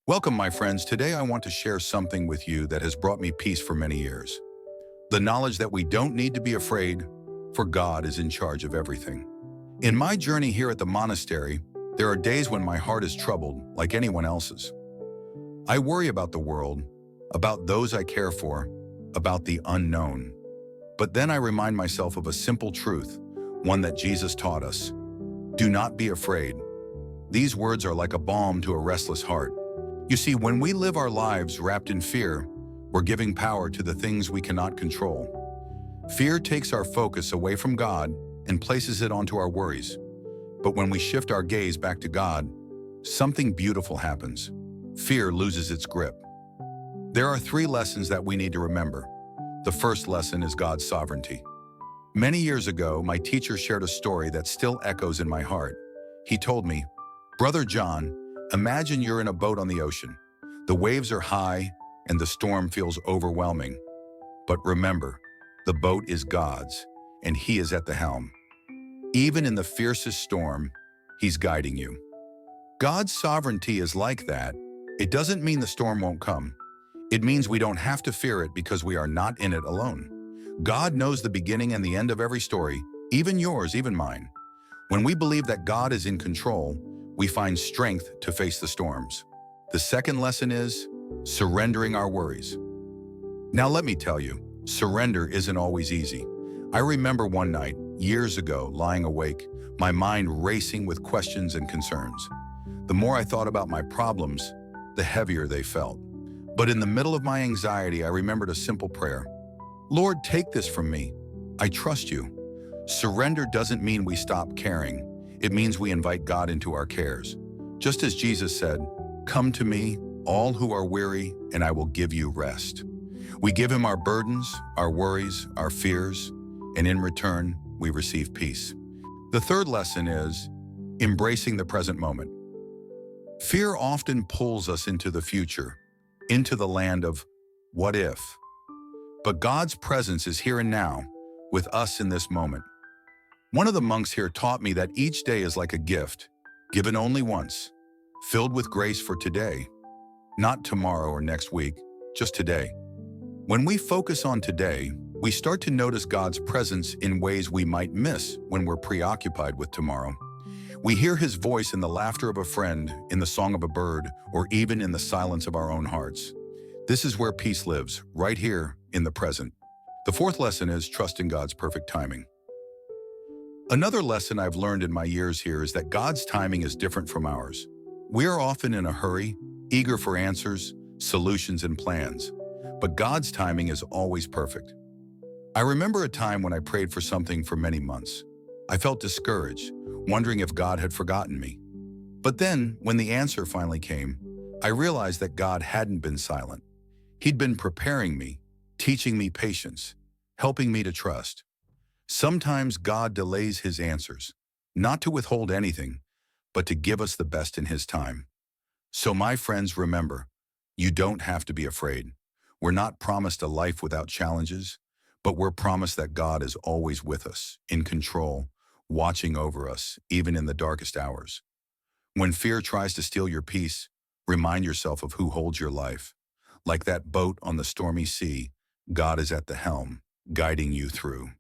Welcome, my friends. Today I want to share something with you that has brought me peace for many years. The knowledge that we don't need to be afraid, for God is in charge of everything. In my journey here at the monastery, there are days when my heart is troubled, like anyone else's. I worry about the world, about those I care for, about the unknown. But then I remind myself of a simple truth, one that Jesus taught us. Do not be afraid. These words are like a balm to a restless heart. You see, when we live our lives wrapped in fear, we're giving power to the things we cannot control. Fear takes our focus away from God and places it onto our worries. But when we shift our gaze back to God, something beautiful happens. Fear loses its grip. There are three lessons that we need to remember. The first lesson is God's sovereignty. Many years ago, my teacher shared a story that still echoes in my heart. He told me, "Brother John, imagine you're in a boat on the ocean. The waves are high and the storm feels overwhelming. But remember, the boat is God's and He is at the helm. Even in the fiercest storm, He's guiding you." God's sovereignty is like that. It doesn't mean the storm won't come. It means we don't have to fear it because we are not in it alone. God knows the beginning and the end of every story, even yours, even mine. When we believe that God is in control, we find strength to face the storms. The second lesson is surrendering our worries. Now let me tell you, surrender isn't always easy. I remember one night, years ago, lying awake, my mind racing with questions and concerns. The more I thought about my problems, the heavier they felt. But in the middle of my anxiety, I remembered a simple prayer. Lord, take this from me. I trust you. Surrender doesn't mean we stop caring. It means we invite God into our cares. Just as Jesus said, "Come to me, all who are weary, and I will give you rest." We give Him our burdens, our worries, our fears, and in return, we receive peace. The third lesson is embracing the present moment. Fear often pulls us into the future, into the land of what if. But God's presence is here and now, with us in this moment. One of the monks here taught me that each day is like a gift, given only once, filled with grace for today, not tomorrow or next week, just today. When we focus on today, we start to notice God's presence in ways we might miss when we're preoccupied with tomorrow. We hear His voice in the laughter of a friend, in the song of a bird, or even in the silence of our own hearts. This is where peace lives, right here in the present. The fourth lesson is trusting God's perfect timing. Another lesson I've learned in my years here is that God's timing is different from ours. We are often in a hurry, eager for answers, solutions, and plans. But God's timing is always perfect. I remember a time when I prayed for something for many months. I felt discouraged, wondering if God had forgotten me. But then, when the answer finally came, I realized that God hadn't been silent. He'd been preparing me, teaching me patience, helping me to trust. Sometimes God delays His answers, not to withhold anything, but to give us the best in His time. So my friends, remember, you don't have to be afraid. We're not promised a life without challenges, but we're promised that God is always with us, in control, watching over us, even in the darkest hours. When fear tries to steal your peace, remind yourself of who holds your life. Like that boat on the stormy sea, God is at the helm, guiding you through.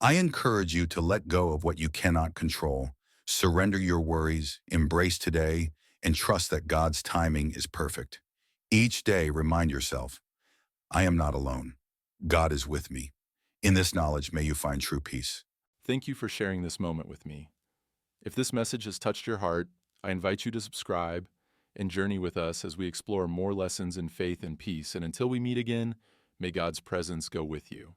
I encourage you to let go of what you cannot control, surrender your worries, embrace today, and trust that God's timing is perfect. Each day, remind yourself, I am not alone. God is with me. In this knowledge, may you find true peace. Thank you for sharing this moment with me. If this message has touched your heart, I invite you to subscribe and journey with us as we explore more lessons in faith and peace. And until we meet again, may God's presence go with you.